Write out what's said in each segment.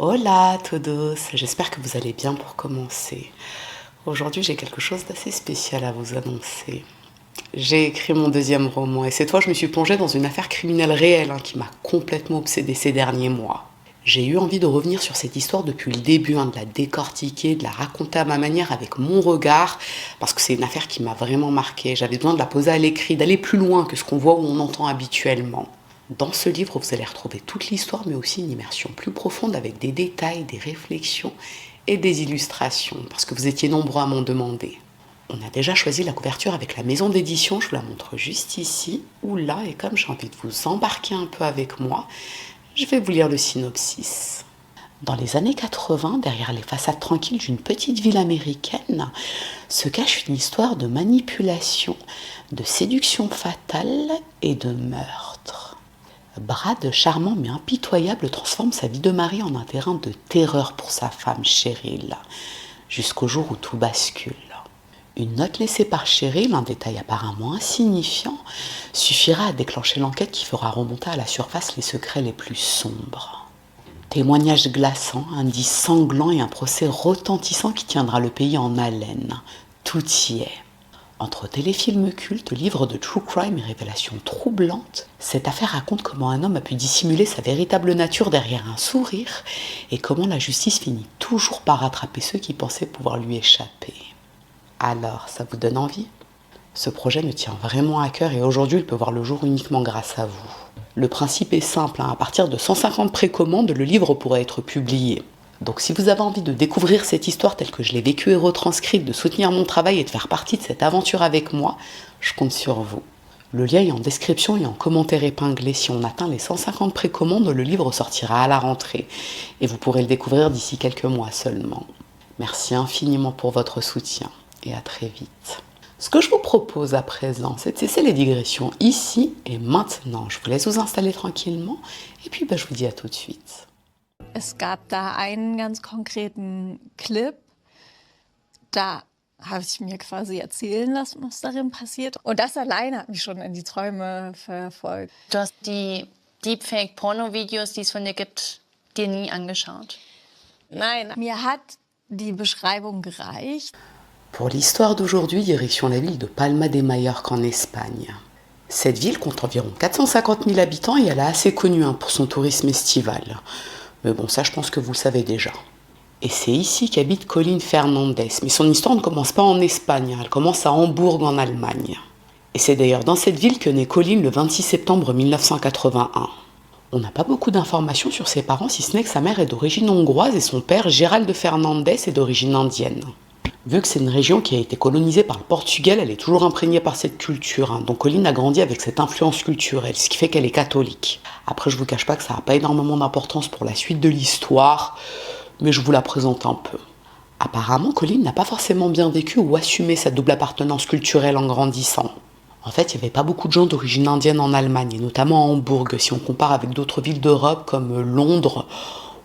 Hola todos, j'espère que vous allez bien pour commencer. Aujourd'hui j'ai quelque chose d'assez spécial à vous annoncer. J'ai écrit mon deuxième roman et cette fois je me suis plongée dans une affaire criminelle réelle qui m'a complètement obsédée ces derniers mois. J'ai eu envie de revenir sur cette histoire depuis le début, de la décortiquer, de la raconter à ma manière avec mon regard, parce que c'est une affaire qui m'a vraiment marquée. J'avais besoin de la poser à l'écrit, d'aller plus loin que ce qu'on voit ou on entend habituellement. Dans ce livre, vous allez retrouver toute l'histoire, mais aussi une immersion plus profonde avec des détails, des réflexions et des illustrations, parce que vous étiez nombreux à m'en demander. On a déjà choisi la couverture avec la maison d'édition, je vous la montre juste ici ou là, et comme j'ai envie de vous embarquer un peu avec moi, je vais vous lire le synopsis. Dans les années 80, derrière les façades tranquilles d'une petite ville américaine, se cache une histoire de manipulation, de séduction fatale et de meurtre. Brad, charmant mais impitoyable, transforme sa vie de mari en un terrain de terreur pour sa femme Cheryl, jusqu'au jour où tout bascule. Une note laissée par Cheryl, un détail apparemment insignifiant, suffira à déclencher l'enquête qui fera remonter à la surface les secrets les plus sombres. Témoignages glaçants, indices sanglants et un procès retentissant qui tiendra le pays en haleine. Tout y est. Entre téléfilms cultes, livres de true crime et révélations troublantes, cette affaire raconte comment un homme a pu dissimuler sa véritable nature derrière un sourire et comment la justice finit toujours par rattraper ceux qui pensaient pouvoir lui échapper. Alors, ça vous donne envie ? Ce projet me tient vraiment à cœur et aujourd'hui il peut voir le jour uniquement grâce à vous. Le principe est simple, à partir de 150 précommandes, le livre pourrait être publié. Donc si vous avez envie de découvrir cette histoire telle que je l'ai vécue et retranscrite, de soutenir mon travail et de faire partie de cette aventure avec moi, je compte sur vous. Le lien est en description et en commentaire épinglé. Si on atteint les 150 précommandes, le livre sortira à la rentrée. Et vous pourrez le découvrir d'ici quelques mois seulement. Merci infiniment pour votre soutien et à très vite. Ce que je vous propose à présent, c'est de cesser les digressions ici et maintenant. Je vous laisse vous installer tranquillement et puis je vous dis à tout de suite. Es gab da einen ganz konkreten Clip, da habe ich mir quasi erzählen lassen, was darin passiert. Und das alleine hat mich schon in die Träume verfolgt. Du hast die Deepfake-Porno-Videos, die es von dir gibt, dir nie angeschaut? Nein, mir hat die Beschreibung gereicht. Pour l'histoire d'aujourd'hui, direction la ville de Palma de Mallorca en Espagne. Cette ville compte environ 450 000 habitants et elle est assez connue pour son tourisme estival. Mais bon, ça je pense que vous le savez déjà. Et c'est ici qu'habite Colin Fernandez. Mais son histoire ne commence pas en Espagne, elle commence à Hambourg en Allemagne. Et c'est d'ailleurs dans cette ville que naît Colin le 26 septembre 1981. On n'a pas beaucoup d'informations sur ses parents, si ce n'est que sa mère est d'origine hongroise et son père, Gérald Fernandez, est d'origine indienne. Vu que c'est une région qui a été colonisée par le Portugal, elle est toujours imprégnée par cette culture. Donc Colin a grandi avec cette influence culturelle, ce qui fait qu'elle est catholique. Après, je vous cache pas que ça n'a pas énormément d'importance pour la suite de l'histoire, mais je vous la présente un peu. Apparemment, Colin n'a pas forcément bien vécu ou assumé sa double appartenance culturelle en grandissant. En fait, il n'y avait pas beaucoup de gens d'origine indienne en Allemagne, et notamment à Hambourg, si on compare avec d'autres villes d'Europe comme Londres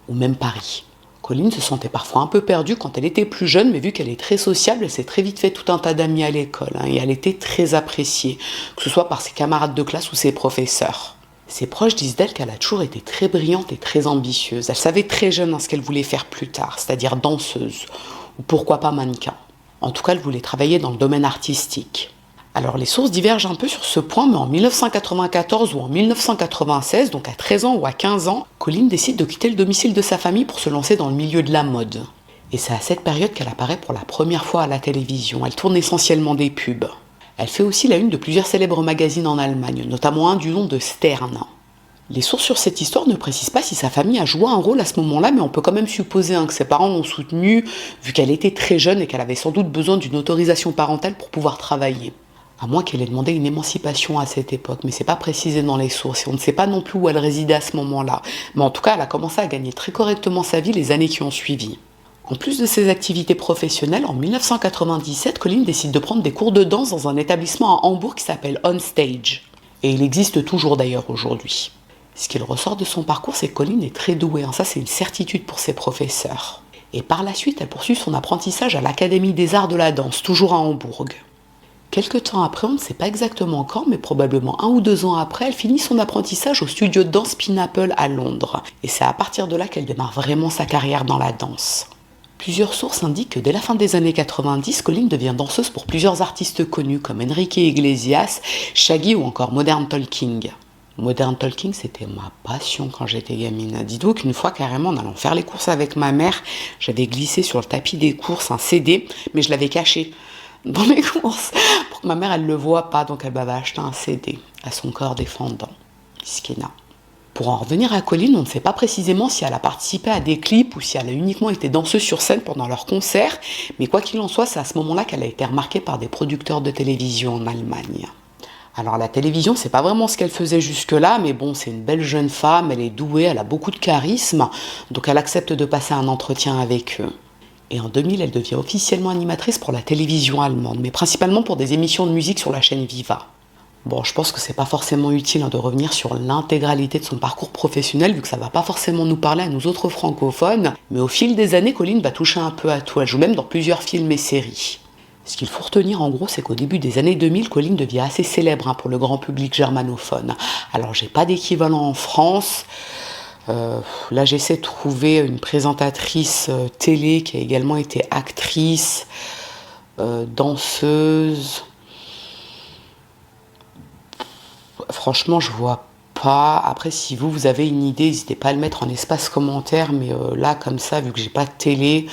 ou même Paris. Colin se sentait parfois un peu perdue quand elle était plus jeune, mais vu qu'elle est très sociable, elle s'est très vite fait tout un tas d'amis à l'école, et elle était très appréciée, que ce soit par ses camarades de classe ou ses professeurs. Ses proches disent d'elle qu'elle a toujours été très brillante et très ambitieuse. Elle savait très jeune ce qu'elle voulait faire plus tard, c'est-à-dire danseuse, ou pourquoi pas mannequin. En tout cas, elle voulait travailler dans le domaine artistique. Alors les sources divergent un peu sur ce point, mais en 1994 ou en 1996, donc à 13 ans ou à 15 ans, Colin décide de quitter le domicile de sa famille pour se lancer dans le milieu de la mode. Et c'est à cette période qu'elle apparaît pour la première fois à la télévision. Elle tourne essentiellement des pubs. Elle fait aussi la une de plusieurs célèbres magazines en Allemagne, notamment un du nom de Stern. Les sources sur cette histoire ne précisent pas si sa famille a joué un rôle à ce moment-là, mais on peut quand même supposer que ses parents l'ont soutenue, vu qu'elle était très jeune et qu'elle avait sans doute besoin d'une autorisation parentale pour pouvoir travailler. À moins qu'elle ait demandé une émancipation à cette époque, mais c'est pas précisé dans les sources, et on ne sait pas non plus où elle résidait à ce moment-là. Mais en tout cas, elle a commencé à gagner très correctement sa vie les années qui ont suivi. En plus de ses activités professionnelles, en 1997, Colin décide de prendre des cours de danse dans un établissement à Hambourg qui s'appelle On Stage. Et il existe toujours d'ailleurs aujourd'hui. Ce qu'il ressort de son parcours, c'est que Colin est très douée, ça c'est une certitude pour ses professeurs. Et par la suite, elle poursuit son apprentissage à l'Académie des Arts de la Danse, toujours à Hambourg. Quelque temps après, on ne sait pas exactement quand, mais probablement 1 ou 2 ans après, elle finit son apprentissage au studio de danse Pineapple à Londres. Et c'est à partir de là qu'elle démarre vraiment sa carrière dans la danse. Plusieurs sources indiquent que dès la fin des années 90, Colleen devient danseuse pour plusieurs artistes connus comme Enrique Iglesias, Shaggy ou encore Modern Talking. Modern Talking, c'était ma passion quand j'étais gamine. Dites-vous qu'une fois, carrément, en allant faire les courses avec ma mère, j'avais glissé sur le tapis des courses un CD, mais je l'avais caché dans mes courses pour que ma mère, elle le voie pas. Donc, elle m'avait acheté un CD à son corps défendant. Miskina. Pour en revenir à Colleen, on ne sait pas précisément si elle a participé à des clips ou si elle a uniquement été danseuse sur scène pendant leurs concerts, mais quoi qu'il en soit, c'est à ce moment-là qu'elle a été remarquée par des producteurs de télévision en Allemagne. Alors la télévision, c'est pas vraiment ce qu'elle faisait jusque-là, mais bon, c'est une belle jeune femme, elle est douée, elle a beaucoup de charisme, donc elle accepte de passer un entretien avec eux. Et en 2000, elle devient officiellement animatrice pour la télévision allemande, mais principalement pour des émissions de musique sur la chaîne Viva. Bon, je pense que c'est pas forcément utile de revenir sur l'intégralité de son parcours professionnel, vu que ça va pas forcément nous parler à nous autres francophones, mais au fil des années, Colleen va toucher un peu à tout, elle joue même dans plusieurs films et séries. Ce qu'il faut retenir en gros, c'est qu'au début des années 2000, Colleen devient assez célèbre pour le grand public germanophone. Alors j'ai pas d'équivalent en France. Là j'essaie de trouver une présentatrice télé qui a également été actrice, danseuse. Franchement je vois pas. Après si vous avez une idée, n'hésitez pas à le mettre en espace commentaire. Mais là comme ça, vu que j'ai pas de télé...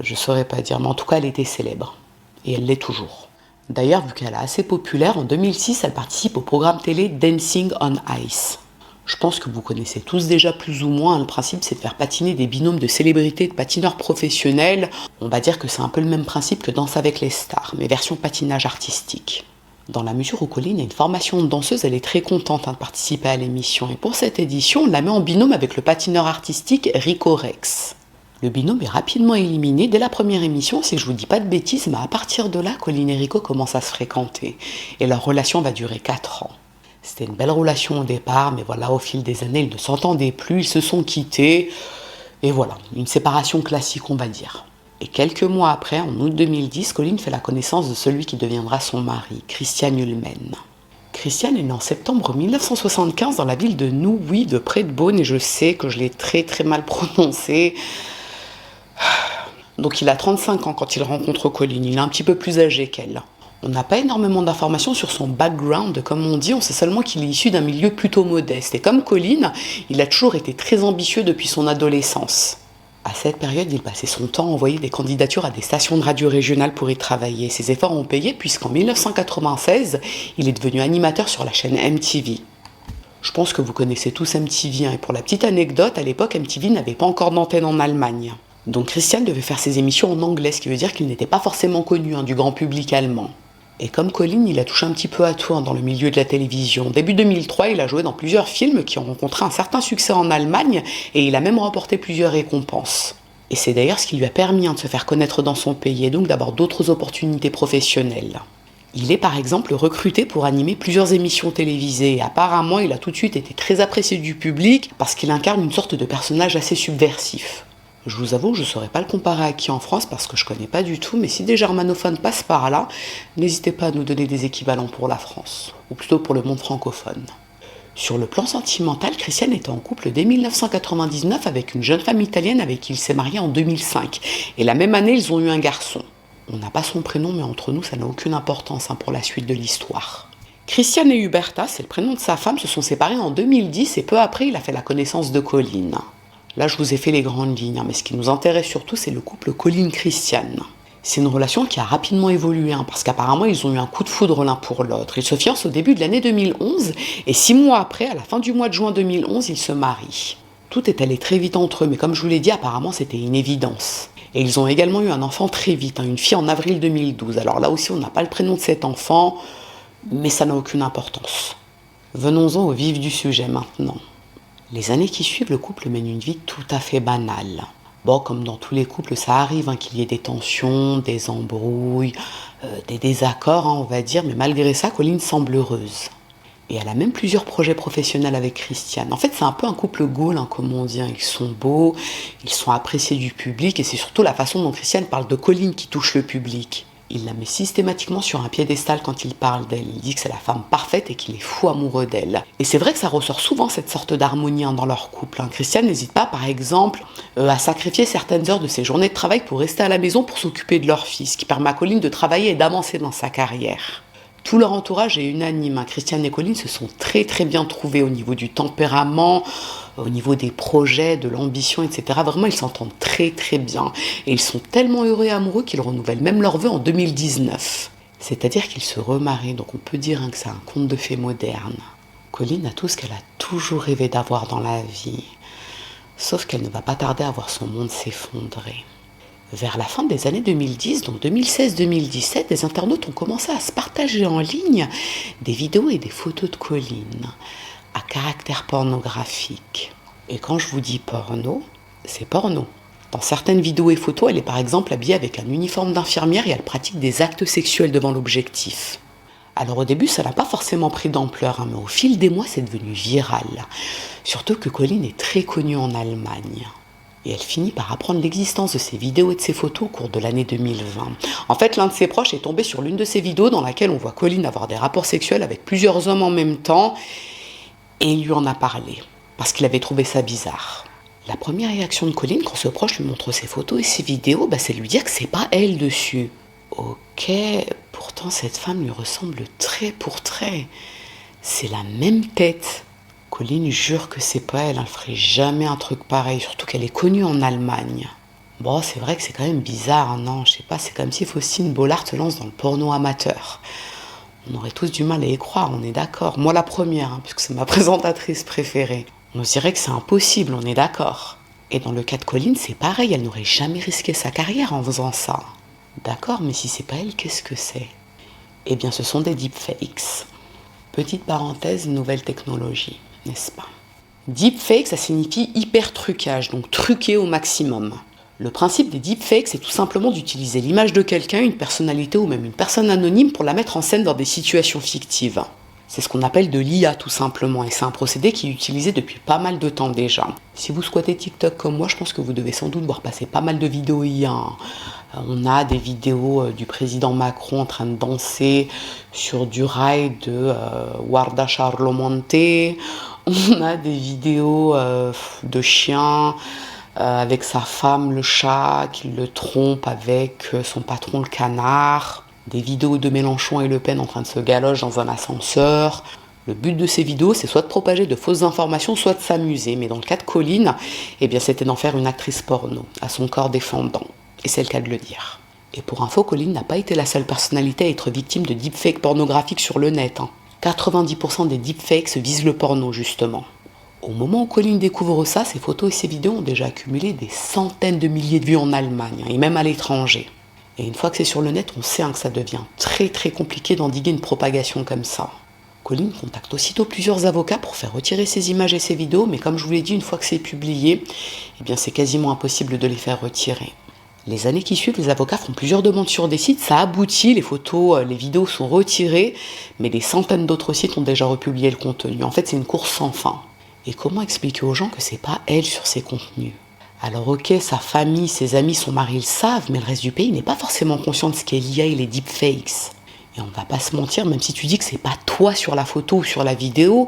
je saurais pas dire, mais en tout cas elle était célèbre, et elle l'est toujours. D'ailleurs, vu qu'elle est assez populaire, en 2006, elle participe au programme télé Dancing on Ice. Je pense que vous connaissez tous déjà plus ou moins, le principe c'est de faire patiner des binômes de célébrités et de patineurs professionnels. On va dire que c'est un peu le même principe que Danse avec les stars, mais version patinage artistique. Dans la mesure où Colleen a une formation de danseuse, elle est très contente de participer à l'émission, et pour cette édition, on la met en binôme avec le patineur artistique Rico Rex. Le binôme est rapidement éliminé dès la première émission, si je vous dis pas de bêtises, mais à partir de là, Colleen et Rico commencent à se fréquenter. Et leur relation va durer 4 ans. C'était une belle relation au départ, mais voilà, au fil des années, ils ne s'entendaient plus, ils se sont quittés. Et voilà, une séparation classique, on va dire. Et quelques mois après, en août 2010, Colleen fait la connaissance de celui qui deviendra son mari, Christian Ulmen. Christian est né en septembre 1975 dans la ville de Nouwy, de près de Beaune, et je sais que je l'ai très très mal prononcé. Donc il a 35 ans quand il rencontre Colleen, il est un petit peu plus âgé qu'elle. On n'a pas énormément d'informations sur son background, comme on dit, on sait seulement qu'il est issu d'un milieu plutôt modeste. Et comme Colleen, il a toujours été très ambitieux depuis son adolescence. À cette période, il passait son temps à envoyer des candidatures à des stations de radio régionales pour y travailler. Ses efforts ont payé puisqu'en 1996, il est devenu animateur sur la chaîne MTV. Je pense que vous connaissez tous MTV, et pour la petite anecdote, à l'époque, MTV n'avait pas encore d'antenne en Allemagne. Donc Christian devait faire ses émissions en anglais, ce qui veut dire qu'il n'était pas forcément connu du grand public allemand. Et comme Colleen, il a touché un petit peu à tout dans le milieu de la télévision. Début 2003, il a joué dans plusieurs films qui ont rencontré un certain succès en Allemagne, et il a même remporté plusieurs récompenses. Et c'est d'ailleurs ce qui lui a permis de se faire connaître dans son pays, et donc d'avoir d'autres opportunités professionnelles. Il est par exemple recruté pour animer plusieurs émissions télévisées, et apparemment il a tout de suite été très apprécié du public parce qu'il incarne une sorte de personnage assez subversif. Je vous avoue, je ne saurais pas le comparer à qui en France parce que je ne connais pas du tout, mais si des germanophones passent par là, n'hésitez pas à nous donner des équivalents pour la France, ou plutôt pour le monde francophone. Sur le plan sentimental, Christian était en couple dès 1999 avec une jeune femme italienne avec qui il s'est marié en 2005, et la même année ils ont eu un garçon. On n'a pas son prénom, mais entre nous ça n'a aucune importance pour la suite de l'histoire. Christian et Huberta, c'est le prénom de sa femme, se sont séparés en 2010 et peu après il a fait la connaissance de Colleen. Là, je vous ai fait les grandes lignes, mais ce qui nous intéresse surtout, c'est le couple Colleen-Christian. C'est une relation qui a rapidement évolué, parce qu'apparemment, ils ont eu un coup de foudre l'un pour l'autre. Ils se fiancent au début de l'année 2011, et 6 mois après, à la fin du mois de juin 2011, ils se marient. Tout est allé très vite entre eux, mais comme je vous l'ai dit, apparemment, c'était une évidence. Et ils ont également eu un enfant très vite, une fille en avril 2012. Alors là aussi, on n'a pas le prénom de cet enfant, mais ça n'a aucune importance. Venons-en au vif du sujet maintenant. Les années qui suivent, le couple mène une vie tout à fait banale. Bon, comme dans tous les couples, ça arrive qu'il y ait des tensions, des embrouilles, des désaccords, on va dire, mais malgré ça, Colleen semble heureuse. Et elle a même plusieurs projets professionnels avec Christian. En fait, c'est un peu un couple Gaule, comme on dit. Ils sont beaux, ils sont appréciés du public, et c'est surtout la façon dont Christian parle de Colleen qui touche le public. Il la met systématiquement sur un piédestal quand il parle d'elle. Il dit que c'est la femme parfaite et qu'il est fou amoureux d'elle. Et c'est vrai que ça ressort souvent, cette sorte d'harmonie dans leur couple. Christiane n'hésite pas, par exemple, à sacrifier certaines heures de ses journées de travail pour rester à la maison pour s'occuper de leur fils, ce qui permet à Colline de travailler et d'avancer dans sa carrière. Tout leur entourage est unanime. Christiane et Colline se sont très très bien trouvés au niveau du tempérament, au niveau des projets, de l'ambition, etc. Vraiment, ils s'entendent très très bien. Et ils sont tellement heureux et amoureux qu'ils renouvellent même leurs vœux en 2019. C'est-à-dire qu'ils se remarient, donc on peut dire que c'est un conte de fées moderne. Colline a tout ce qu'elle a toujours rêvé d'avoir dans la vie. Sauf qu'elle ne va pas tarder à voir son monde s'effondrer. Vers la fin des années 2010, donc 2016-2017, des internautes ont commencé à se partager en ligne des vidéos et des photos de Colline à caractère pornographique. Et quand je vous dis porno, c'est porno. Dans certaines vidéos et photos, elle est par exemple habillée avec un uniforme d'infirmière et elle pratique des actes sexuels devant l'objectif. Alors au début, ça n'a pas forcément pris d'ampleur, mais au fil des mois, c'est devenu viral. Surtout que Colline est très connue en Allemagne. Et elle finit par apprendre l'existence de ces vidéos et de ces photos au cours de l'année 2020. En fait, l'un de ses proches est tombé sur l'une de ces vidéos dans laquelle on voit Colline avoir des rapports sexuels avec plusieurs hommes en même temps, et il lui en a parlé, parce qu'il avait trouvé ça bizarre. La première réaction de Colline, quand ce proche lui montre ses photos et ses vidéos, c'est de lui dire que c'est pas elle dessus. Ok, pourtant cette femme lui ressemble trait pour trait. C'est la même tête. Colline jure que c'est pas elle, elle ferait jamais un truc pareil, surtout qu'elle est connue en Allemagne. Bon, c'est vrai que c'est quand même bizarre, non, je sais pas, c'est comme si Faustine Bollard se lance dans le porno amateur. On aurait tous du mal à y croire, on est d'accord. Moi la première, puisque c'est ma présentatrice préférée. On se dirait que c'est impossible, on est d'accord. Et dans le cas de Colline, c'est pareil, elle n'aurait jamais risqué sa carrière en faisant ça. D'accord, mais si c'est pas elle, qu'est-ce que c'est ? Eh bien, ce sont des deepfakes. Petite parenthèse, nouvelle technologie, n'est-ce pas ? Deepfake, ça signifie hyper trucage, donc truqué au maximum. Le principe des deepfakes, c'est tout simplement d'utiliser l'image de quelqu'un, une personnalité ou même une personne anonyme pour la mettre en scène dans des situations fictives. C'est ce qu'on appelle de l'IA tout simplement, et c'est un procédé qui est utilisé depuis pas mal de temps déjà. Si vous squattez TikTok comme moi, je pense que vous devez sans doute voir passer pas mal de vidéos IA. On a des vidéos du président Macron en train de danser sur du rail de Guarda Charlomonte. On a des vidéos de chiens avec sa femme, le chat, qui le trompe avec son patron, le canard. Des vidéos de Mélenchon et Le Pen en train de se galocher dans un ascenseur. Le but de ces vidéos, c'est soit de propager de fausses informations, soit de s'amuser. Mais dans le cas de Colline, c'était d'en faire une actrice porno, à son corps défendant. Et c'est le cas de le dire. Et pour info, Colline n'a pas été la seule personnalité à être victime de deepfakes pornographiques sur le net. 90% des deepfakes visent le porno, justement. Au moment où Colline découvre ça, ses photos et ses vidéos ont déjà accumulé des centaines de milliers de vues en Allemagne, et même à l'étranger. Et une fois que c'est sur le net, on sait que ça devient très très compliqué d'endiguer une propagation comme ça. Colline contacte aussitôt plusieurs avocats pour faire retirer ces images et ces vidéos, mais comme je vous l'ai dit, une fois que c'est publié, c'est quasiment impossible de les faire retirer. Les années qui suivent, les avocats font plusieurs demandes sur des sites, ça aboutit, les photos, les vidéos sont retirées, mais des centaines d'autres sites ont déjà republié le contenu. En fait, c'est une course sans fin. Et comment expliquer aux gens que c'est pas elle sur ces contenus ? Alors ok, sa famille, ses amis, son mari le savent, mais le reste du pays n'est pas forcément conscient de ce qu'est l'IA et les deepfakes. Et on va pas se mentir, même si tu dis que c'est pas toi sur la photo ou sur la vidéo,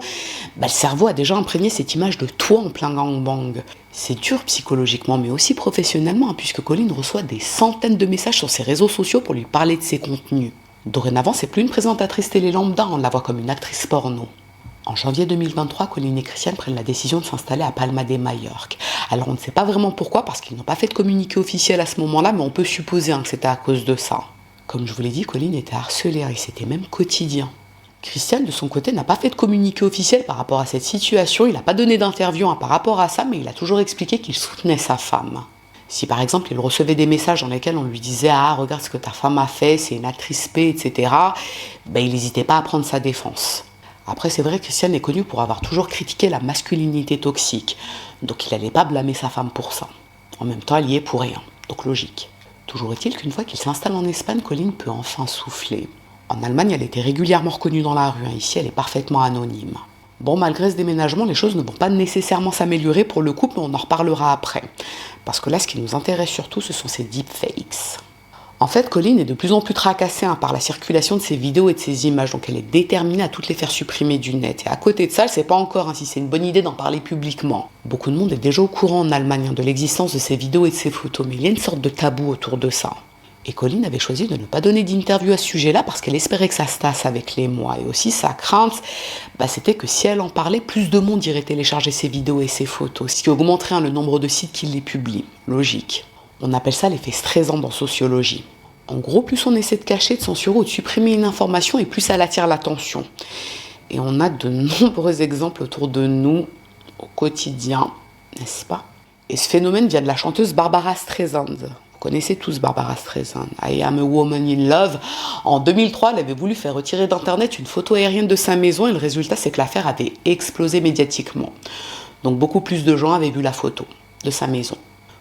le cerveau a déjà imprégné cette image de toi en plein gangbang. C'est dur psychologiquement, mais aussi professionnellement, puisque Colline reçoit des centaines de messages sur ses réseaux sociaux pour lui parler de ses contenus. Dorénavant, c'est plus une présentatrice télé lambda, on la voit comme une actrice porno. En janvier 2023, Colline et Christiane prennent la décision de s'installer à Palma de Majorque. Alors on ne sait pas vraiment pourquoi, parce qu'ils n'ont pas fait de communiqué officiel à ce moment-là, mais on peut supposer que c'était à cause de ça. Comme je vous l'ai dit, Colline était harcelée, et c'était même quotidien. Christiane, de son côté, n'a pas fait de communiqué officiel par rapport à cette situation, il n'a pas donné d'interview par rapport à ça, mais il a toujours expliqué qu'il soutenait sa femme. Si par exemple il recevait des messages dans lesquels on lui disait « Ah, regarde ce que ta femme a fait, c'est une actrice P, etc. », il n'hésitait pas à prendre sa défense. Après, c'est vrai que Christiane est connue pour avoir toujours critiqué la masculinité toxique, donc il n'allait pas blâmer sa femme pour ça. En même temps, elle y est pour rien, donc logique. Toujours est-il qu'une fois qu'il s'installe en Espagne, Colline peut enfin souffler. En Allemagne, elle était régulièrement reconnue dans la rue, ici elle est parfaitement anonyme. Bon, malgré ce déménagement, les choses ne vont pas nécessairement s'améliorer pour le couple, mais on en reparlera après. Parce que là, ce qui nous intéresse surtout, ce sont ces deepfakes. En fait, Colline est de plus en plus tracassée par la circulation de ses vidéos et de ses images, donc elle est déterminée à toutes les faire supprimer du net. Et à côté de ça, elle ne sait pas encore si c'est une bonne idée d'en parler publiquement. Beaucoup de monde est déjà au courant en Allemagne de l'existence de ces vidéos et de ces photos, mais il y a une sorte de tabou autour de ça. Et Colline avait choisi de ne pas donner d'interview à ce sujet-là parce qu'elle espérait que ça se tasse avec les mois. Et aussi, sa crainte, c'était que si elle en parlait, plus de monde irait télécharger ses vidéos et ses photos, ce qui augmenterait le nombre de sites qui les publient. Logique. On appelle ça l'effet stressant dans sociologie. En gros, plus on essaie de cacher, de censurer ou de supprimer une information, et plus elle attire l'attention. Et on a de nombreux exemples autour de nous, au quotidien, n'est-ce pas? Et ce phénomène vient de la chanteuse Barbara Streisand. Vous connaissez tous Barbara Streisand. I Am a Woman in Love. En 2003, elle avait voulu faire retirer d'Internet une photo aérienne de sa maison, et le résultat, c'est que l'affaire avait explosé médiatiquement. Donc beaucoup plus de gens avaient vu la photo de sa maison.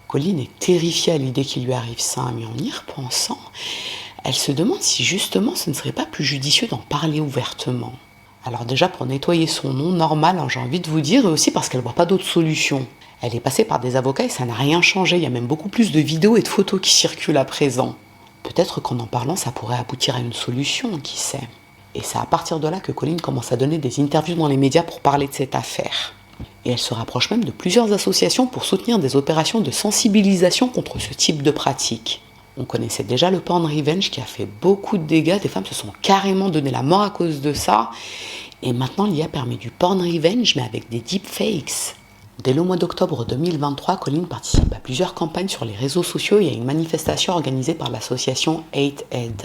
Colline est terrifiée à l'idée qu'il lui arrive ça, mais en y repensant, elle se demande si justement ce ne serait pas plus judicieux d'en parler ouvertement. Alors déjà pour nettoyer son nom, normal, j'ai envie de vous dire, et aussi parce qu'elle ne voit pas d'autre solution. Elle est passée par des avocats et ça n'a rien changé, il y a même beaucoup plus de vidéos et de photos qui circulent à présent. Peut-être qu'en parlant, ça pourrait aboutir à une solution, qui sait. Et c'est à partir de là que Colline commence à donner des interviews dans les médias pour parler de cette affaire. Et elle se rapproche même de plusieurs associations pour soutenir des opérations de sensibilisation contre ce type de pratique. On connaissait déjà le porn revenge qui a fait beaucoup de dégâts, des femmes se sont carrément donné la mort à cause de ça. Et maintenant l'IA permet du porn revenge mais avec des deepfakes. Dès le mois d'octobre 2023, Colline participe à plusieurs campagnes sur les réseaux sociaux et à une manifestation organisée par l'association Hate Aid.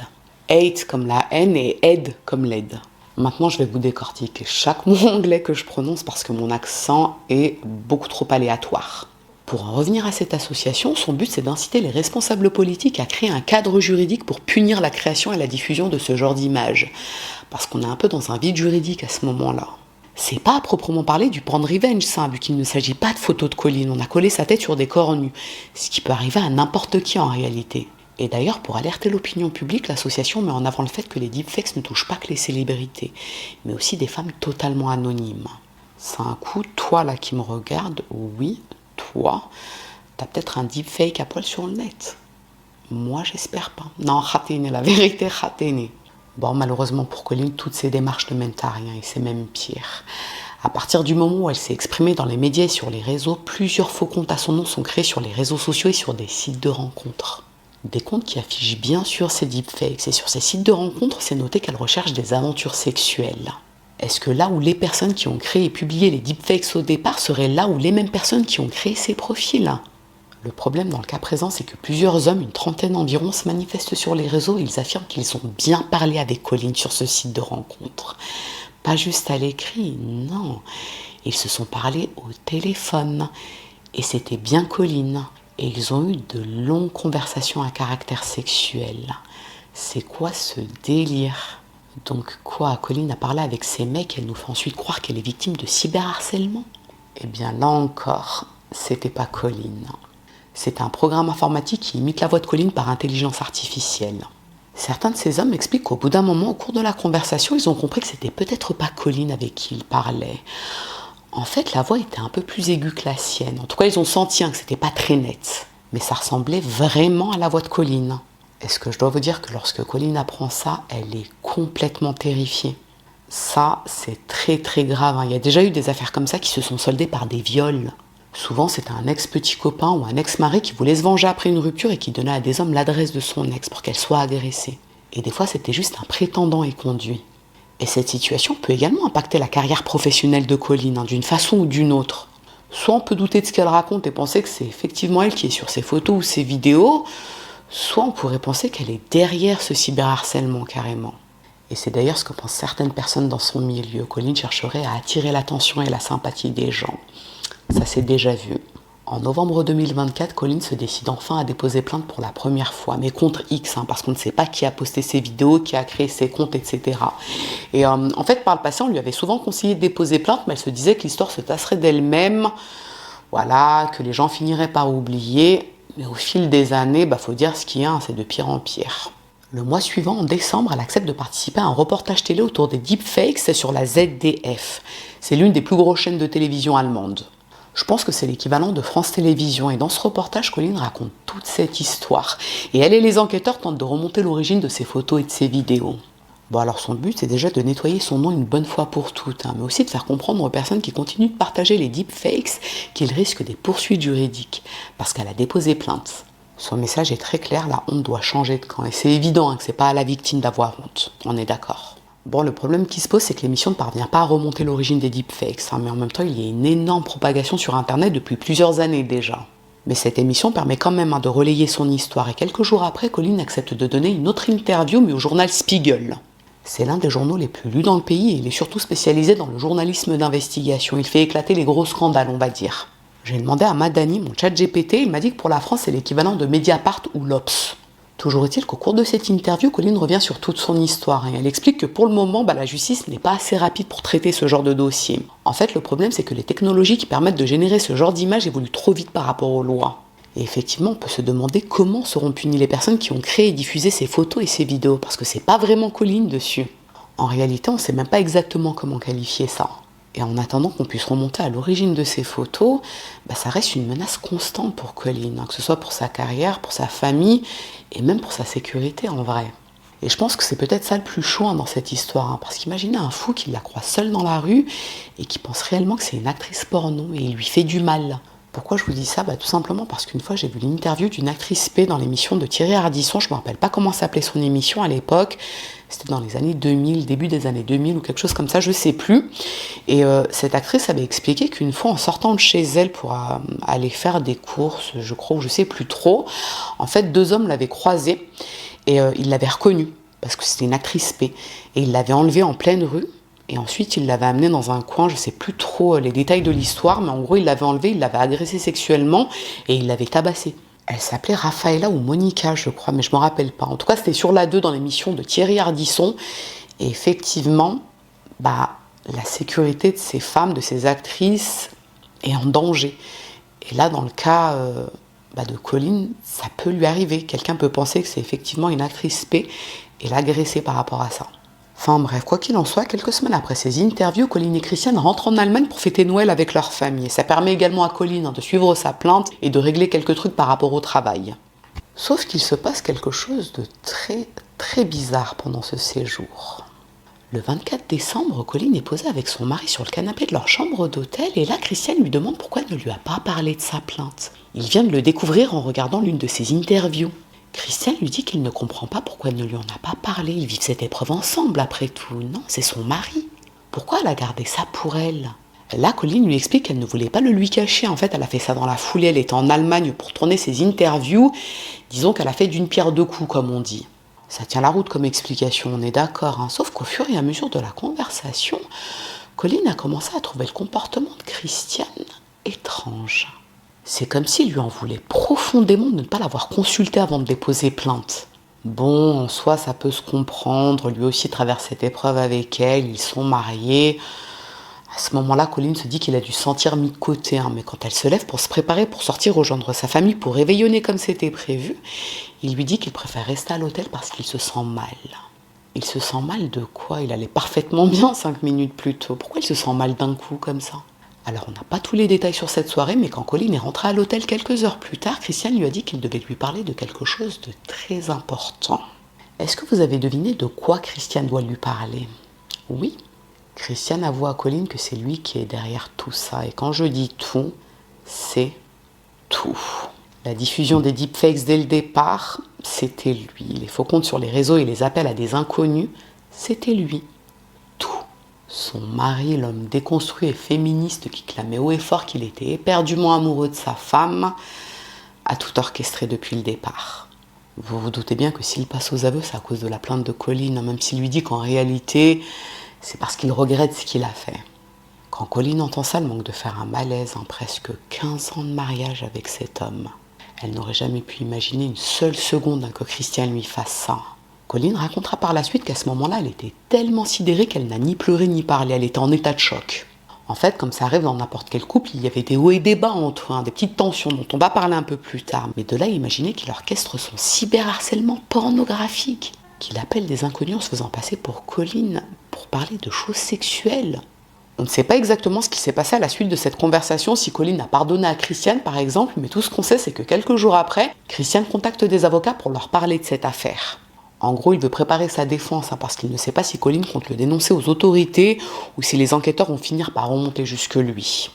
Hate comme la haine et aide comme l'aide. Maintenant, je vais vous décortiquer chaque mot anglais que je prononce parce que mon accent est beaucoup trop aléatoire. Pour en revenir à cette association, son but c'est d'inciter les responsables politiques à créer un cadre juridique pour punir la création et la diffusion de ce genre d'images. Parce qu'on est un peu dans un vide juridique à ce moment-là. C'est pas à proprement parler du porn revenge, ça, vu qu'il ne s'agit pas de photos de Colline. On a collé sa tête sur des corps nus, ce qui peut arriver à n'importe qui en réalité. Et d'ailleurs, pour alerter l'opinion publique, l'association met en avant le fait que les deepfakes ne touchent pas que les célébrités, mais aussi des femmes totalement anonymes. C'est un coup, toi là qui me regarde, oui, toi, t'as peut-être un deepfake à poil sur le net. Moi, j'espère pas. Non, raténé, la vérité, raténé. Bon, malheureusement pour Colline, toutes ces démarches ne mènent à rien, et c'est même pire. À partir du moment où elle s'est exprimée dans les médias et sur les réseaux, plusieurs faux comptes à son nom sont créés sur les réseaux sociaux et sur des sites de rencontres. Des comptes qui affichent bien sûr ces deepfakes, et sur ces sites de rencontres, c'est noté qu'elle recherche des aventures sexuelles. Est-ce que là où les personnes qui ont créé et publié les deepfakes au départ seraient là où les mêmes personnes qui ont créé ces profils? Le problème dans le cas présent, c'est que plusieurs hommes, une trentaine environ, se manifestent sur les réseaux et ils affirment qu'ils ont bien parlé avec Colline sur ce site de rencontre. Pas juste à l'écrit, non. Ils se sont parlé au téléphone. Et c'était bien Colline. Et ils ont eu de longues conversations à caractère sexuel. C'est quoi ce délire? Donc quoi, Colline a parlé avec ces mecs et elle nous fait ensuite croire qu'elle est victime de cyberharcèlement? Eh bien là encore, c'était pas Colline. C'est un programme informatique qui imite la voix de Colline par intelligence artificielle. Certains de ces hommes expliquent qu'au bout d'un moment, au cours de la conversation, ils ont compris que c'était peut-être pas Colline avec qui ils parlaient. En fait, la voix était un peu plus aiguë que la sienne. En tout cas, ils ont senti que c'était pas très net. Mais ça ressemblait vraiment à la voix de Colline. Est-ce que je dois vous dire que lorsque Colline apprend ça, elle est complètement terrifiée. Ça, c'est très très grave. Il y a déjà eu des affaires comme ça qui se sont soldées par des viols. Souvent, c'était un ex-petit copain ou un ex-mari qui voulait se venger après une rupture et qui donnait à des hommes l'adresse de son ex pour qu'elle soit agressée. Et des fois, c'était juste un prétendant éconduit. Et cette situation peut également impacter la carrière professionnelle de Colline, d'une façon ou d'une autre. Soit on peut douter de ce qu'elle raconte et penser que c'est effectivement elle qui est sur ses photos ou ses vidéos, soit on pourrait penser qu'elle est derrière ce cyberharcèlement carrément. Et c'est d'ailleurs ce que pensent certaines personnes dans son milieu. Colline chercherait à attirer l'attention et la sympathie des gens. Ça s'est déjà vu. En novembre 2024, Colline se décide enfin à déposer plainte pour la première fois, mais contre X, parce qu'on ne sait pas qui a posté ses vidéos, qui a créé ses comptes, etc. Et en fait, par le passé, on lui avait souvent conseillé de déposer plainte, mais elle se disait que l'histoire se tasserait d'elle-même, voilà, que les gens finiraient par oublier. Mais au fil des années, faut dire ce qu'il y a, c'est de pire en pire. Le mois suivant, en décembre, elle accepte de participer à un reportage télé autour des deepfakes sur la ZDF. C'est l'une des plus grosses chaînes de télévision allemandes. Je pense que c'est l'équivalent de France Télévisions et dans ce reportage, Colline raconte toute cette histoire. Et elle et les enquêteurs tentent de remonter l'origine de ses photos et de ses vidéos. Bon alors son but c'est déjà de nettoyer son nom une bonne fois pour toutes, mais aussi de faire comprendre aux personnes qui continuent de partager les deepfakes qu'ils risquent des poursuites juridiques, parce qu'elle a déposé plainte. Son message est très clair, la honte doit changer de camp, et c'est évident que c'est pas à la victime d'avoir honte, on est d'accord. Bon, le problème qui se pose, c'est que l'émission ne parvient pas à remonter l'origine des deepfakes, mais en même temps, il y a une énorme propagation sur Internet depuis plusieurs années déjà. Mais cette émission permet quand même de relayer son histoire, et quelques jours après, Colline accepte de donner une autre interview, mais au journal Spiegel. C'est l'un des journaux les plus lus dans le pays, et il est surtout spécialisé dans le journalisme d'investigation. Il fait éclater les gros scandales, on va dire. J'ai demandé à Madani, mon chat GPT, il m'a dit que pour la France, c'est l'équivalent de Mediapart ou l'Obs. Toujours est-il qu'au cours de cette interview, Colline revient sur toute son histoire et elle explique que pour le moment, la justice n'est pas assez rapide pour traiter ce genre de dossier. En fait, le problème, c'est que les technologies qui permettent de générer ce genre d'image évoluent trop vite par rapport aux lois. Et effectivement, on peut se demander comment seront punies les personnes qui ont créé et diffusé ces photos et ces vidéos, parce que c'est pas vraiment Colline dessus. En réalité, on sait même pas exactement comment qualifier ça. Et en attendant qu'on puisse remonter à l'origine de ces photos, ça reste une menace constante pour Colline, que ce soit pour sa carrière, pour sa famille et même pour sa sécurité en vrai. Et je pense que c'est peut-être ça le plus chaud dans cette histoire, parce qu'imaginez un fou qui la croise seule dans la rue et qui pense réellement que c'est une actrice porno et il lui fait du mal. Pourquoi je vous dis ça ? Tout simplement parce qu'une fois j'ai vu l'interview d'une actrice P dans l'émission de Thierry Ardisson, je ne me rappelle pas comment s'appelait son émission à l'époque, c'était dans les années 2000, début des années 2000 ou quelque chose comme ça, je ne sais plus. Et cette actrice avait expliqué qu'une fois en sortant de chez elle pour aller faire des courses, je crois, ou je ne sais plus trop, en fait 2 hommes l'avaient croisée et ils l'avaient reconnue parce que c'était une actrice P. Et ils l'avaient enlevée en pleine rue. Et ensuite, il l'avait amenée dans un coin, je ne sais plus trop les détails de l'histoire, mais en gros, il l'avait enlevée, il l'avait agressée sexuellement et il l'avait tabassée. Elle s'appelait Rafaela ou Monica, je crois, mais je ne me rappelle pas. En tout cas, c'était sur la 2 dans l'émission de Thierry Ardisson. Et effectivement, la sécurité de ces femmes, de ces actrices, est en danger. Et là, dans le cas de Colline, ça peut lui arriver. Quelqu'un peut penser que c'est effectivement une actrice P et l'agresser par rapport à ça. Enfin bref, quoi qu'il en soit, quelques semaines après ces interviews, Colline et Christiane rentrent en Allemagne pour fêter Noël avec leur famille. Et ça permet également à Colline de suivre sa plainte et de régler quelques trucs par rapport au travail. Sauf qu'il se passe quelque chose de très très bizarre pendant ce séjour. Le 24 décembre, Colline est posée avec son mari sur le canapé de leur chambre d'hôtel et là, Christiane lui demande pourquoi elle ne lui a pas parlé de sa plainte. Il vient de le découvrir en regardant l'une de ses interviews. Christiane lui dit qu'il ne comprend pas pourquoi elle ne lui en a pas parlé. Ils vivent cette épreuve ensemble après tout. Non, c'est son mari. Pourquoi elle a gardé ça pour elle ? Là, Colline lui explique qu'elle ne voulait pas le lui cacher. En fait, elle a fait ça dans la foulée. Elle était en Allemagne pour tourner ses interviews. Disons qu'elle a fait d'une pierre 2 coups, comme on dit. Ça tient la route comme explication, on est d'accord. Sauf qu'au fur et à mesure de la conversation, Colline a commencé à trouver le comportement de Christiane étrange. C'est comme s'il lui en voulait profondément de ne pas l'avoir consultée avant de déposer plainte. Bon, en soi, ça peut se comprendre. Lui aussi traverse cette épreuve avec elle. Ils sont mariés. À ce moment-là, Colline se dit qu'il a dû se sentir mis de côté. Mais quand elle se lève pour se préparer pour sortir rejoindre sa famille, pour réveillonner comme c'était prévu, il lui dit qu'il préfère rester à l'hôtel parce qu'il se sent mal. Il se sent mal de quoi ? Il allait parfaitement bien 5 minutes plus tôt. Pourquoi il se sent mal d'un coup comme ça ? Alors on n'a pas tous les détails sur cette soirée, mais quand Colline est rentrée à l'hôtel quelques heures plus tard, Christiane lui a dit qu'il devait lui parler de quelque chose de très important. Est-ce que vous avez deviné de quoi Christiane doit lui parler ? Oui, Christiane avoue à Colline que c'est lui qui est derrière tout ça. Et quand je dis tout, c'est tout. La diffusion des deepfakes dès le départ, c'était lui. Les faux comptes sur les réseaux et les appels à des inconnus, c'était lui. Tout. Son mari, l'homme déconstruit et féministe qui clamait haut et fort qu'il était éperdument amoureux de sa femme, a tout orchestré depuis le départ. Vous vous doutez bien que s'il passe aux aveux, c'est à cause de la plainte de Colline, même s'il lui dit qu'en réalité, c'est parce qu'il regrette ce qu'il a fait. Quand Colline entend ça, elle manque de faire un malaise, presque 15 ans de mariage avec cet homme. Elle n'aurait jamais pu imaginer une seule seconde que Christiane lui fasse ça. Colline racontera par la suite qu'à ce moment-là, elle était tellement sidérée qu'elle n'a ni pleuré ni parlé, elle était en état de choc. En fait, comme ça arrive dans n'importe quel couple, il y avait des hauts et des bas entre eux, des petites tensions dont on va parler un peu plus tard. Mais de là, imaginez qu'il orchestre son cyberharcèlement pornographique, qu'il appelle des inconnus en se faisant passer pour Colline, pour parler de choses sexuelles. On ne sait pas exactement ce qui s'est passé à la suite de cette conversation, si Colin a pardonné à Christiane par exemple, mais tout ce qu'on sait c'est que quelques jours après, Christiane contacte des avocats pour leur parler de cette affaire. En gros, il veut préparer sa défense parce qu'il ne sait pas si Colin compte le dénoncer aux autorités ou si les enquêteurs vont finir par remonter jusque lui.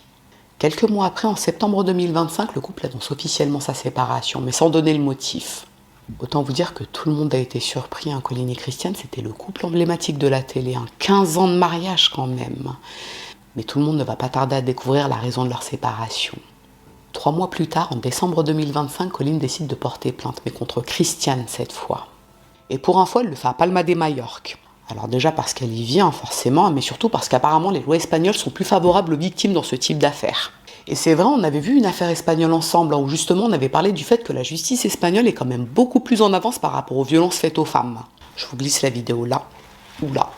Quelques mois après, en septembre 2025, le couple annonce officiellement sa séparation, mais sans donner le motif. Autant vous dire que tout le monde a été surpris, Colin et Christiane, c'était le couple emblématique de la télé, 15 ans de mariage quand même. Mais tout le monde ne va pas tarder à découvrir la raison de leur séparation. 3 mois plus tard, en décembre 2025, Colin décide de porter plainte, mais contre Christiane cette fois. Et pour info, elle le fait à Palma de Majorque. Alors déjà parce qu'elle y vient forcément, mais surtout parce qu'apparemment les lois espagnoles sont plus favorables aux victimes dans ce type d'affaires. Et c'est vrai, on avait vu une affaire espagnole ensemble, où justement on avait parlé du fait que la justice espagnole est quand même beaucoup plus en avance par rapport aux violences faites aux femmes. Je vous glisse la vidéo là, ou là.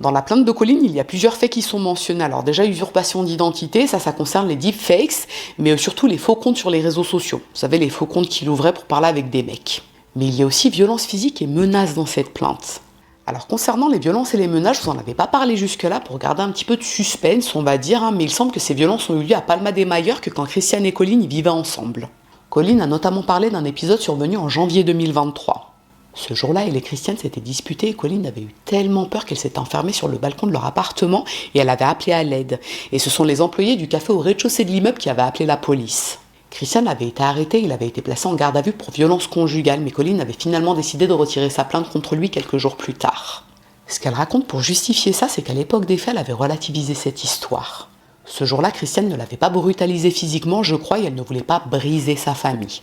Dans la plainte de Colin, il y a plusieurs faits qui sont mentionnés. Alors déjà, usurpation d'identité, ça concerne les deepfakes, mais surtout les faux comptes sur les réseaux sociaux. Vous savez, les faux comptes qu'il ouvrait pour parler avec des mecs. Mais il y a aussi violence physique et menaces dans cette plainte. Alors concernant les violences et les menaces, je vous en avais pas parlé jusque-là pour garder un petit peu de suspense, on va dire, mais il semble que ces violences ont eu lieu à Palma de Majorque quand Christiane et Colin y vivaient ensemble. Colin a notamment parlé d'un épisode survenu en janvier 2023. Ce jour-là, elle et Christiane s'étaient disputées et Colin avait eu tellement peur qu'elle s'était enfermée sur le balcon de leur appartement et elle avait appelé à l'aide. Et ce sont les employés du café au rez-de-chaussée de l'immeuble qui avaient appelé la police. Christiane avait été arrêté, il avait été placé en garde à vue pour violence conjugale, mais Colin avait finalement décidé de retirer sa plainte contre lui quelques jours plus tard. Ce qu'elle raconte pour justifier ça, c'est qu'à l'époque des faits, elle avait relativisé cette histoire. Ce jour-là, Christiane ne l'avait pas brutalisé physiquement, je crois, et elle ne voulait pas briser sa famille.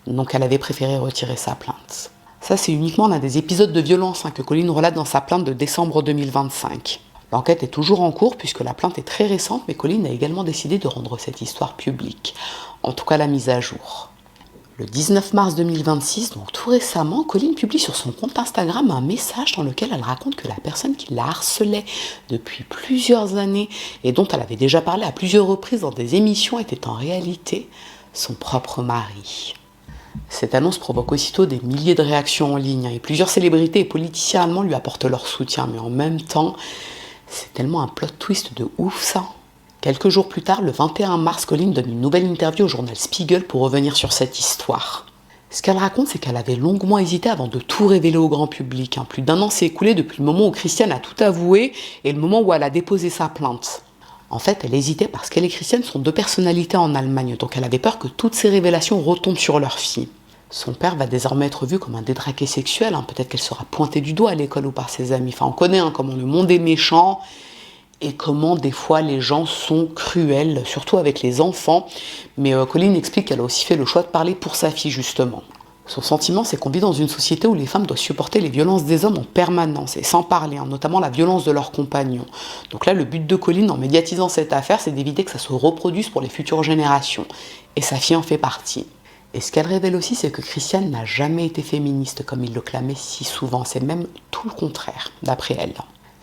Donc elle avait préféré retirer sa plainte. Ça, c'est uniquement l'un des épisodes de violence que Colin relate dans sa plainte de décembre 2025. L'enquête est toujours en cours puisque la plainte est très récente, mais Colin a également décidé de rendre cette histoire publique. En tout cas, la mise à jour. Le 19 mars 2026, donc tout récemment, Colin publie sur son compte Instagram un message dans lequel elle raconte que la personne qui la harcelait depuis plusieurs années et dont elle avait déjà parlé à plusieurs reprises dans des émissions était en réalité son propre mari. Cette annonce provoque aussitôt des milliers de réactions en ligne et plusieurs célébrités et politiciens allemands lui apportent leur soutien, mais en même temps, c'est tellement un plot twist de ouf ça. Quelques jours plus tard, le 21 mars, Colin donne une nouvelle interview au journal Spiegel pour revenir sur cette histoire. Ce qu'elle raconte, c'est qu'elle avait longuement hésité avant de tout révéler au grand public. Plus d'1 an s'est écoulé depuis le moment où Christiane a tout avoué et le moment où elle a déposé sa plainte. En fait, elle hésitait parce qu'elle et Christiane sont 2 personnalités en Allemagne, donc elle avait peur que toutes ces révélations retombent sur leur fille. Son père va désormais être vu comme un détraqué sexuel, peut-être qu'elle sera pointée du doigt à l'école ou par ses amis. On connaît comment le monde est méchant et comment des fois les gens sont cruels, surtout avec les enfants. Mais Colin explique qu'elle a aussi fait le choix de parler pour sa fille justement. Son sentiment, c'est qu'on vit dans une société où les femmes doivent supporter les violences des hommes en permanence, et sans parler, notamment la violence de leurs compagnons. Donc là, le but de Colin en médiatisant cette affaire, c'est d'éviter que ça se reproduise pour les futures générations. Et sa fille en fait partie. Et ce qu'elle révèle aussi, c'est que Christiane n'a jamais été féministe, comme il le clamait si souvent. C'est même tout le contraire, d'après elle.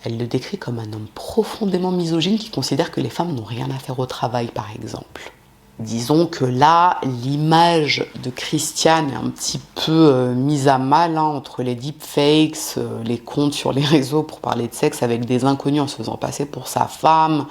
Elle le décrit comme un homme profondément misogyne qui considère que les femmes n'ont rien à faire au travail, par exemple. Disons que là, l'image de Christiane est un petit peu mise à mal entre les deepfakes, les comptes sur les réseaux pour parler de sexe avec des inconnus en se faisant passer pour sa femme,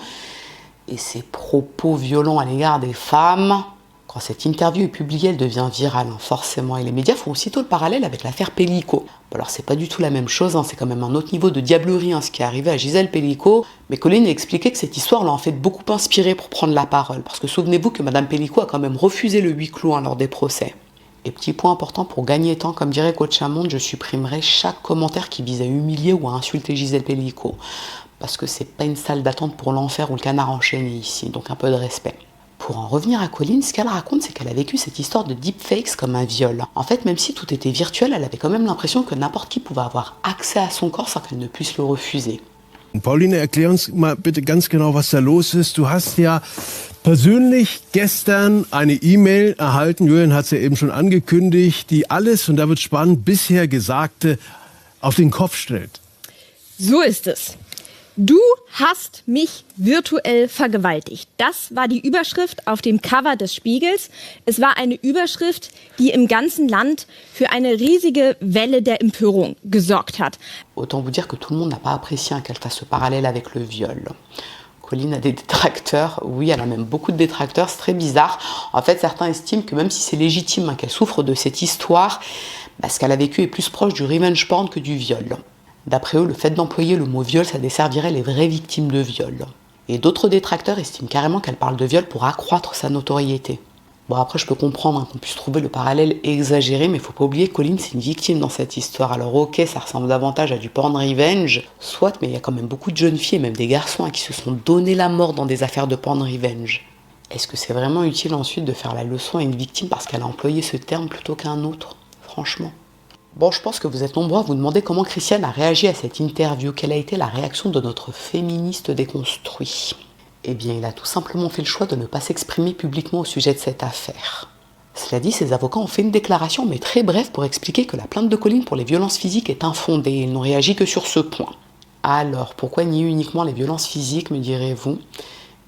et ses propos violents à l'égard des femmes. Quand cette interview est publiée, elle devient virale, forcément. Et les médias font aussitôt le parallèle avec l'affaire Pellico. Alors c'est pas du tout la même chose, c'est quand même un autre niveau de diablerie ce qui est arrivé à Gisèle Pellico. Mais Colin a expliqué que cette histoire l'a en fait beaucoup inspiré pour prendre la parole. Parce que souvenez-vous que Madame Pellico a quand même refusé le huis clos lors des procès. Et petit point important pour gagner temps, comme dirait Coach Amonde, je supprimerai chaque commentaire qui vise à humilier ou à insulter Gisèle Pellico. Parce que c'est pas une salle d'attente pour l'enfer ou le canard enchaîné ici, donc un peu de respect. Pour en revenir à Colin, ce qu'elle raconte, c'est qu'elle a vécu cette histoire de deepfakes comme un viol. En fait, même si tout était virtuel, elle avait quand même l'impression que n'importe qui pouvait avoir accès à son corps sans qu'elle ne puisse le refuser. Pauline, erklär uns mal bitte ganz genau, was da los ist. Du hast ja persönlich gestern eine E-Mail erhalten, Julian hat es ja eben schon angekündigt, die alles, und da wird spannend, bisher Gesagte auf den Kopf stellt. So ist es. Du hast mich virtuell vergewaltigt. Das war die Überschrift auf dem Cover des Spiegels. Es war eine Überschrift, die im ganzen Land für eine riesige Welle der Empörung gesorgt hat. Autant vous dire que tout le monde n'a pas apprécié qu'elle fasse ce parallèle avec le viol. Colline a des détracteurs, oui, elle a même beaucoup de détracteurs, c'est très bizarre. En fait, certains estiment que même si c'est légitime qu'elle souffre de cette histoire, ce qu'elle a vécu est plus proche du revenge porn que du viol. D'après eux, le fait d'employer le mot viol, ça desservirait les vraies victimes de viol. Et d'autres détracteurs estiment carrément qu'elle parle de viol pour accroître sa notoriété. Bon, après, je peux comprendre qu'on puisse trouver le parallèle exagéré, mais il faut pas oublier que Colline, c'est une victime dans cette histoire. Alors ok, ça ressemble davantage à du porn revenge, soit, mais il y a quand même beaucoup de jeunes filles et même des garçons qui se sont donné la mort dans des affaires de porn revenge. Est-ce que c'est vraiment utile ensuite de faire la leçon à une victime parce qu'elle a employé ce terme plutôt qu'un autre? Franchement. Bon, je pense que vous êtes nombreux à vous demander comment Christiane a réagi à cette interview, quelle a été la réaction de notre féministe déconstruit. Eh bien, il a tout simplement fait le choix de ne pas s'exprimer publiquement au sujet de cette affaire. Cela dit, ses avocats ont fait une déclaration, mais très brève, pour expliquer que la plainte de Colline pour les violences physiques est infondée. Ils n'ont réagi que sur ce point. Alors, pourquoi nier uniquement les violences physiques, me direz-vous?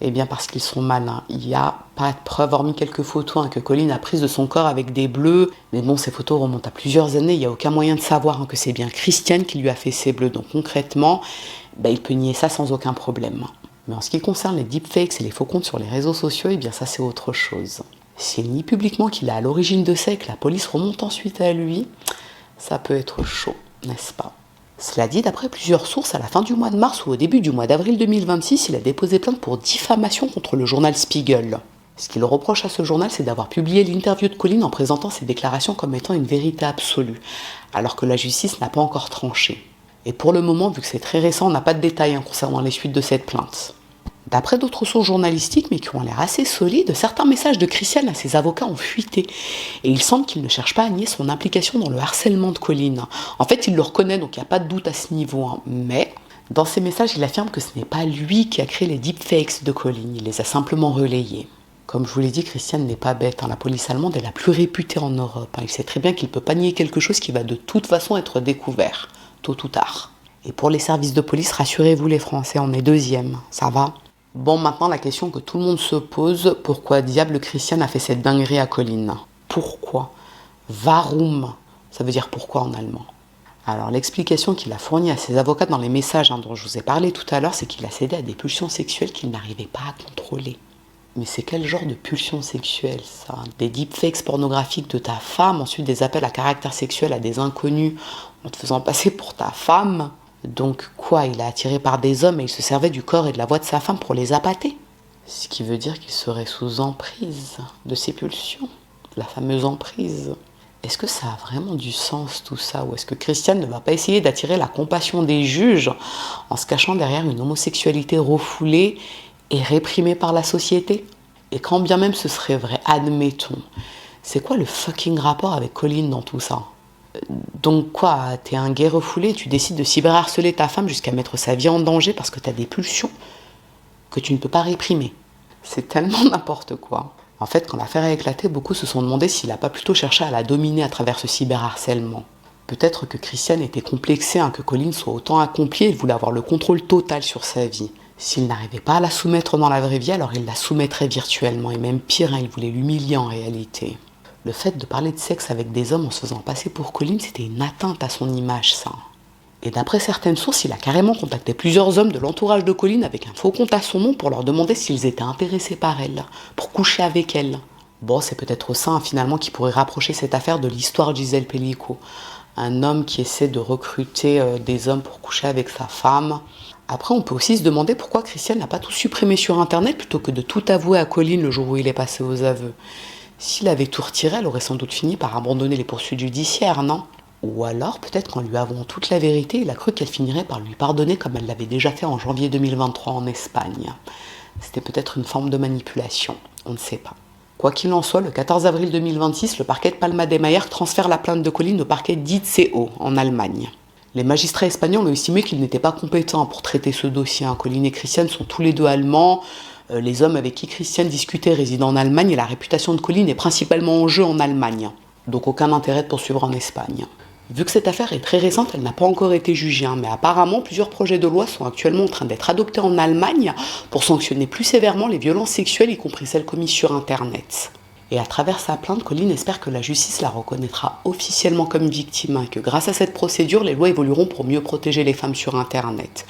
Eh bien, parce qu'ils sont malins. Il n'y a pas de preuve, hormis quelques photos que Colline a prises de son corps avec des bleus. Mais bon, ces photos remontent à plusieurs années. Il n'y a aucun moyen de savoir que c'est bien Christiane qui lui a fait ces bleus. Donc concrètement, il peut nier ça sans aucun problème. Mais en ce qui concerne les deepfakes et les faux comptes sur les réseaux sociaux, eh bien ça c'est autre chose. S'il nie publiquement qu'il est à l'origine de ça et que la police remonte ensuite à lui, ça peut être chaud, n'est-ce pas? Cela dit, d'après plusieurs sources, à la fin du mois de mars ou au début du mois d'avril 2026, il a déposé plainte pour diffamation contre le journal Spiegel. Ce qu'il reproche à ce journal, c'est d'avoir publié l'interview de Colline en présentant ses déclarations comme étant une vérité absolue, alors que la justice n'a pas encore tranché. Et pour le moment, vu que c'est très récent, on n'a pas de détails concernant les suites de cette plainte. D'après d'autres sources journalistiques, mais qui ont l'air assez solides, certains messages de Christiane à ses avocats ont fuité. Et il semble qu'il ne cherche pas à nier son implication dans le harcèlement de Colline. En fait, il le reconnaît, donc il n'y a pas de doute à ce niveau. Mais dans ses messages, il affirme que ce n'est pas lui qui a créé les deepfakes de Colline, il les a simplement relayés. Comme je vous l'ai dit, Christiane n'est pas bête. La police allemande est la plus réputée en Europe. Il sait très bien qu'il ne peut pas nier quelque chose qui va de toute façon être découvert, tôt ou tard. Et pour les services de police, rassurez-vous les Français, on est deuxième, ça va? Bon, maintenant la question que tout le monde se pose, pourquoi diable Christiane a fait cette dinguerie à Colline? Pourquoi? Warum? Ça veut dire pourquoi en allemand. Alors l'explication qu'il a fournie à ses avocats dans les messages dont je vous ai parlé tout à l'heure, c'est qu'il a cédé à des pulsions sexuelles qu'il n'arrivait pas à contrôler. Mais c'est quel genre de pulsions sexuelles ça? Des deepfakes pornographiques de ta femme, ensuite des appels à caractère sexuel à des inconnus en te faisant passer pour ta femme? Donc quoi, il a attiré par des hommes et il se servait du corps et de la voix de sa femme pour les appâter? Ce qui veut dire qu'il serait sous emprise de ses pulsions, la fameuse emprise. Est-ce que ça a vraiment du sens tout ça? Ou est-ce que Christiane ne va pas essayer d'attirer la compassion des juges en se cachant derrière une homosexualité refoulée et réprimée par la société? Et quand bien même ce serait vrai, admettons, c'est quoi le fucking rapport avec Colline dans tout ça? Donc quoi, t'es un gay refoulé, tu décides de cyberharceler ta femme jusqu'à mettre sa vie en danger parce que t'as des pulsions que tu ne peux pas réprimer. C'est tellement n'importe quoi. En fait, quand l'affaire a éclaté, beaucoup se sont demandé s'il n'a pas plutôt cherché à la dominer à travers ce cyberharcèlement. Peut-être que Christiane était complexée que Colline soit autant accomplie et il voulait avoir le contrôle total sur sa vie. S'il n'arrivait pas à la soumettre dans la vraie vie, alors il la soumettrait virtuellement. Et même pire, il voulait l'humilier en réalité. Le fait de parler de sexe avec des hommes en se faisant passer pour Colline, c'était une atteinte à son image, ça. Et d'après certaines sources, il a carrément contacté plusieurs hommes de l'entourage de Colline avec un faux compte à son nom pour leur demander s'ils étaient intéressés par elle, pour coucher avec elle. Bon, c'est peut-être ça, finalement, qui pourrait rapprocher cette affaire de l'histoire de Gisèle Pellico. Un homme qui essaie de recruter des hommes pour coucher avec sa femme. Après, on peut aussi se demander pourquoi Christiane n'a pas tout supprimé sur Internet plutôt que de tout avouer à Colline le jour où il est passé aux aveux. S'il avait tout retiré, elle aurait sans doute fini par abandonner les poursuites judiciaires, non? Ou alors, peut-être qu'en lui avouant toute la vérité, il a cru qu'elle finirait par lui pardonner comme elle l'avait déjà fait en janvier 2023 en Espagne. C'était peut-être une forme de manipulation, on ne sait pas. Quoi qu'il en soit, le 14 avril 2026, le parquet de Palma de Mallorca transfère la plainte de Colline au parquet d'Itzeo, en Allemagne. Les magistrats espagnols ont estimé qu'il n'était pas compétent pour traiter ce dossier. Colline et Christiane sont tous les deux allemands. Les hommes avec qui Christiane discutait résident en Allemagne et la réputation de Colline est principalement en jeu en Allemagne. Donc aucun intérêt de poursuivre en Espagne. Vu que cette affaire est très récente, elle n'a pas encore été jugée, mais apparemment plusieurs projets de loi sont actuellement en train d'être adoptés en Allemagne pour sanctionner plus sévèrement les violences sexuelles, y compris celles commises sur Internet. Et à travers sa plainte, Colline espère que la justice la reconnaîtra officiellement comme victime, et que grâce à cette procédure, les lois évolueront pour mieux protéger les femmes sur Internet.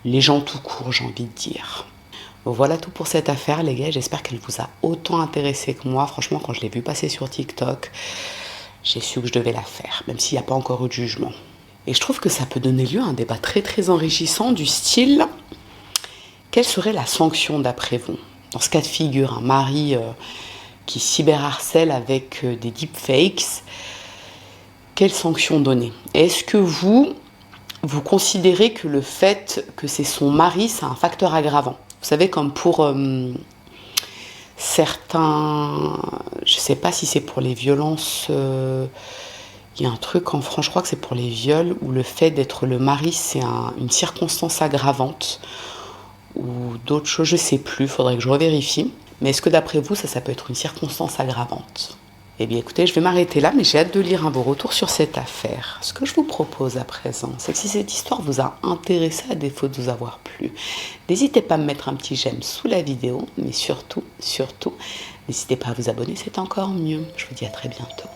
Les gens tout court, j'ai envie de dire. Voilà tout pour cette affaire, les gars. J'espère qu'elle vous a autant intéressé que moi. Franchement, quand je l'ai vue passer sur TikTok, j'ai su que je devais la faire, même s'il n'y a pas encore eu de jugement. Et je trouve que ça peut donner lieu à un débat très très enrichissant du style: quelle serait la sanction d'après vous? Dans ce cas de figure, un mari qui cyberharcèle avec des deepfakes, quelle sanction donner? Est-ce que vous considérez que le fait que c'est son mari, c'est un facteur aggravant? Vous savez, comme pour certains, je ne sais pas si c'est pour les violences, il y a un truc en France, je crois que c'est pour les viols, où le fait d'être le mari, c'est une circonstance aggravante, ou d'autres choses, je ne sais plus, il faudrait que je revérifie. Mais est-ce que d'après vous, ça peut être une circonstance aggravante? Eh bien écoutez, je vais m'arrêter là, mais j'ai hâte de lire vos retours sur cette affaire. Ce que je vous propose à présent, c'est que si cette histoire vous a intéressé à défaut de vous avoir plu, n'hésitez pas à me mettre un petit j'aime sous la vidéo, mais surtout, n'hésitez pas à vous abonner, c'est encore mieux. Je vous dis à très bientôt.